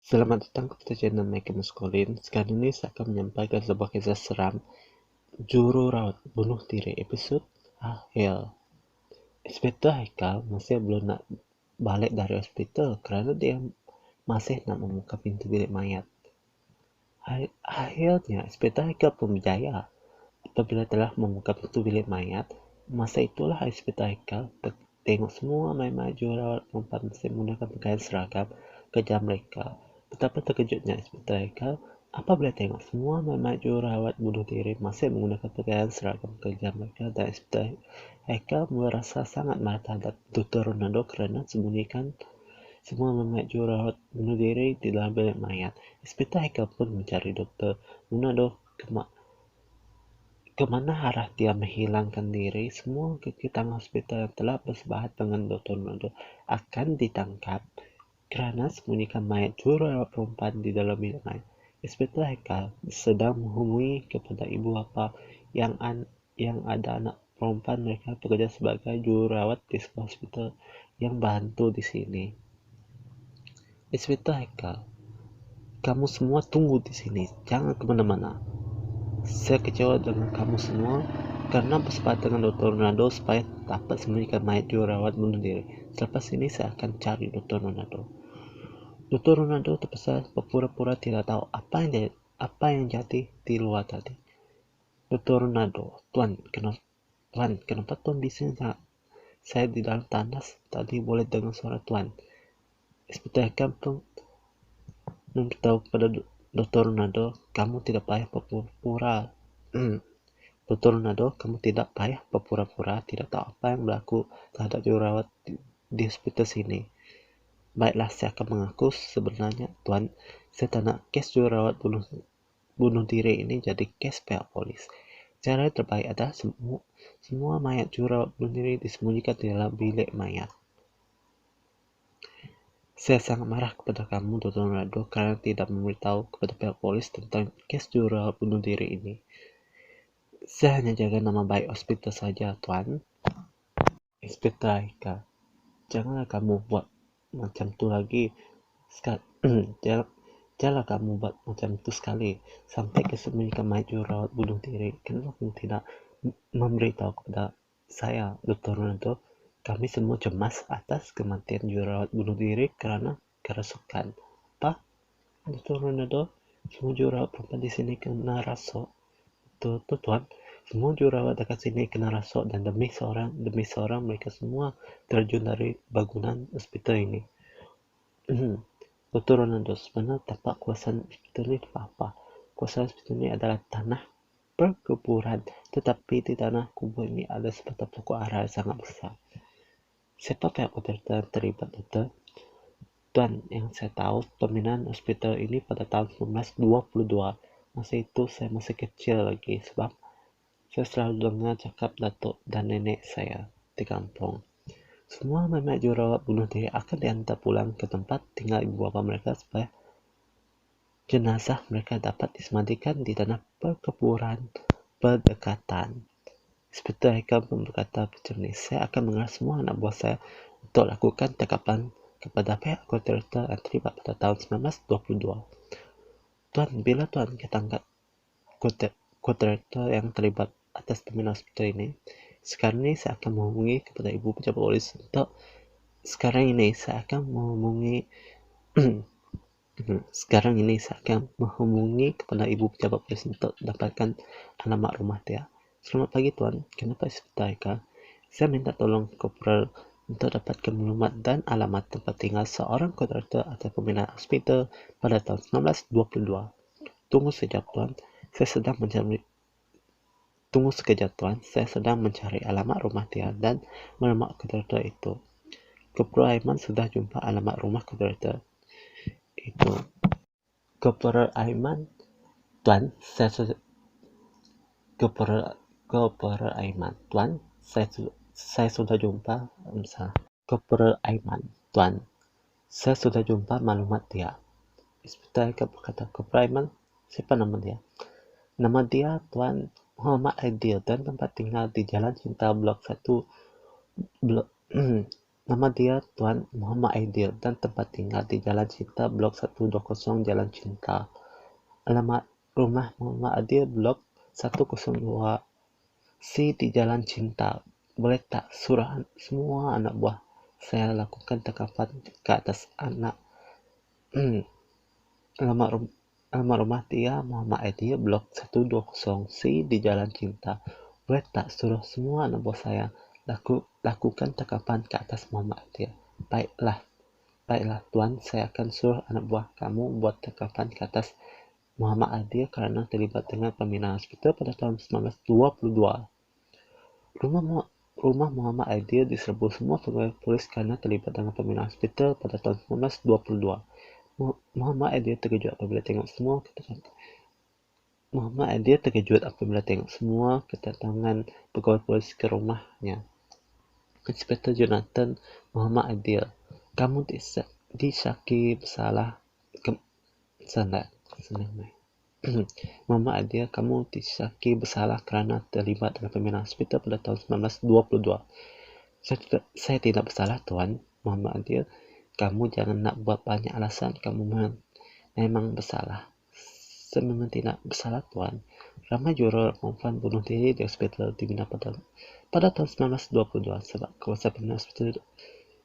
Selamat datang kepada channel Mike Muskolin. Sekarang ini saya akan menyampaikan sebuah kisah seram Juru Rawat Bunuh Diri episode akhir. Inspektur Haikal masih belum nak balik dari hospital kerana dia masih nak membuka pintu bilik mayat. Akhirnya Inspektur Haikal pun berjaya. Apabila telah membuka pintu bilik mayat, masa itulah Inspektur Haikal tengok semua mayat-mayat jururawat perempuan masih menggunakan pakaian seragam kerja mereka. Betapa terkejutnya Inspektur Haikal apabila tengok semua mayat-mayat jururawat bunuh diri masih menggunakan pakaian seragam kerja mereka, dan Inspektur Haikal merasa sangat marah terhadap Dr. Ronaldo kerana sembunyikan semua mayat jururawat bunuh diri di dalam bilik mayat. Inspektur Haikal pun mencari Dr. Ronaldo ke mana arah dia menghilangkan diri. Semua kegiatan hospital yang telah bersebahat dengan Dr. Ronaldo akan ditangkap kerana sembunyikan mayat jururawat perempuan di dalam bilik mayat. Inspektur Haikal sedang menghubungi kepada ibu bapa yang ada anak perempuan mereka bekerja sebagai jururawat di sebuah hospital yang bantu di sini. Inspektur Haikal, kamu semua tunggu di sini, jangan kemana-mana. Saya kecewa dengan kamu semua karena bersepakat dengan Dr. Ronaldo supaya dapat sembunyikan mayat jururawat bunuh diri. Selepas ini saya akan cari Dr. Ronaldo. Dr. Ronaldo terpaksa berpura-pura tidak tahu apa yang jadi di luar tadi. Dr. Ronaldo, Tuan, kenapa Tuan bisa saya di dalam tandas tadi boleh dengar suara Tuan? Inspektur Haikal pun memberitahu kepada Dr. Ronaldo, kamu tidak payah berpura-pura. Dr. Ronaldo, kamu tidak payah berpura-pura tidak tahu apa yang berlaku terhadap jururawat di hospital sini. Baiklah, saya akan mengaku sebenarnya, Tuan, saya tak nak kes jururawat bunuh diri ini jadi kes pihak polis. Cara terbaik adalah semua mayat jururawat bunuh diri disembunyikan di dalam bilik mayat. Saya sangat marah kepada kamu, Dr. Ronaldo, karena tidak memberitahu kepada pihak polis tentang kes jururawat bunuh diri ini. Saya hanya jaga nama baik hospital saja, Tuan. Inspektur Haikal, janganlah kamu buat macam tu lagi. Janganlah kamu buat macam tu sekali. Sampai kesembunyikan mayat jururawat bunuh diri. Kenapa kamu tidak memberitahu kepada saya, Dr. Ronaldo? Kami semua cemas atas kematian jururawat bunuh diri kerana kerasukan. Apa? Dr. Ronaldo, semua jururawat perempuan di sini kena rasuk. Betul, Tuan. Semua jururawat dekat sini kena rasuk dan demi seorang mereka semua terjun dari bangunan hospital ini. Dr. Ronaldo, sebenarnya tapak kuasaan hospital ini apa? Kuasaan hospital ini adalah tanah perkuburan, tetapi di tanah kubur ini ada sebatang pokok ara yang sangat besar. Siapa pihak kontraktor yang terlibat, Dokter? Tuan, yang saya tahu pembinaan hospital ini pada tahun 1922. Masa itu saya masih kecil lagi sebab saya selalu dengar cakap datuk dan nenek saya di kampung. Semua mayat jururawat bunuh diri akan dihantar pulang ke tempat tinggal ibu bapa mereka supaya jenazah mereka dapat disemandikan di tanah perkuburan berdekatan. Inspektur Haikal pun berkata macam ni, saya akan mengarah semua anak buah saya untuk lakukan tangkapan kepada pihak kontraktor yang terlibat pada tahun 1922. Tuan, bila Tuan ketangkap kontraktor yang terlibat atas pembinaan hospital ini, sekarang ini saya akan menghubungi kepada ibu pejabat polis untuk sekarang ini saya akan menghubungi kepada ibu pejabat polis untuk dapatkan alamat rumah dia. Selamat pagi, Tuan. Kenapa Inspektur Haikal? Saya minta tolong Korporal untuk dapatkan maklumat dan alamat tempat tinggal seorang kontraktor atau pembinaan hospital pada tahun 1922. Tunggu sekejap, Tuan. Saya sedang mencari alamat rumah dia dan maklumat kontraktor itu. Korporal Aiman sudah jumpa alamat rumah kontraktor itu. Korporal Aiman, Tuan, Korporal Aiman, Tuan, saya sudah jumpa. Korporal Aiman, Tuan, saya sudah jumpa maklumat dia. Inspektur Haikal berkata, Korporal Aiman, siapa nama dia? Nama dia Tuan Muhammad Aidil dan tempat tinggal di Jalan Cinta Blok 1 Nama dia Tuan Muhammad Aidil dan tempat tinggal di Jalan Cinta, Blok 120 Jalan Cinta. Alamat rumah Muhammad Aidil, Blok 102 C di Jalan Cinta. Boleh tak surah semua anak buah saya lakukan tangkapan ke atas anak alamat rumah dia Muhammad Aidil, Blok 120 C di Jalan Cinta. Boleh tak suruh semua anak buah saya lakukan tangkapan ke atas Muhammad Aidil? Baiklah Tuan, saya akan suruh anak buah kamu buat tangkapan ke atas Muhammad Aidil kerana terlibat dengan pembinaan hospital pada tahun 1922. Rumah Muhammad Aidil diserbu semua pegawai polis kerana terlibat dengan pembinaan hospital pada tahun 1922. Muhammad Aidil terkejut apabila tengok semua kedatangan pegawai polis ke rumahnya. Inspektor Jonathan Muhammad Aidil, kamu disyaki bersalah. Muhammad Aidil, kamu disyaki bersalah kerana terlibat dalam pembinaan hospital pada tahun 1922. Saya tidak bersalah, Tuan. Muhammad Aidil, kamu jangan nak buat banyak alasan. Kamu memang bersalah. Saya memang tidak bersalah, Tuan. Ramai juror perempuan bunuh diri di hospital dibina pada tahun 1922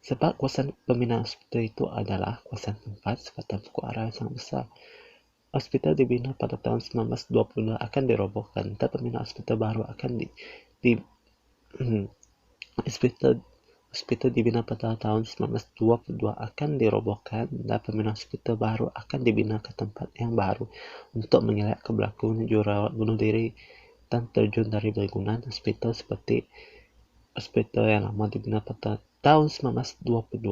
sebab kawasan pembinaan hospital itu adalah kawasan tempat sebatan pokok ara yang sangat besar. Hospital dibina pada tahun 1922 akan dirobohkan dan pembinaan hospital baru akan Hospital dibina pada tahun 1922 akan dirobohkan dan pembinaan hospital baru akan dibina ke tempat yang baru untuk mengelakkan berlakunya jururawat bunuh diri dan terjun dari bangunan hospital seperti hospital yang lama dibina pada tahun 1922.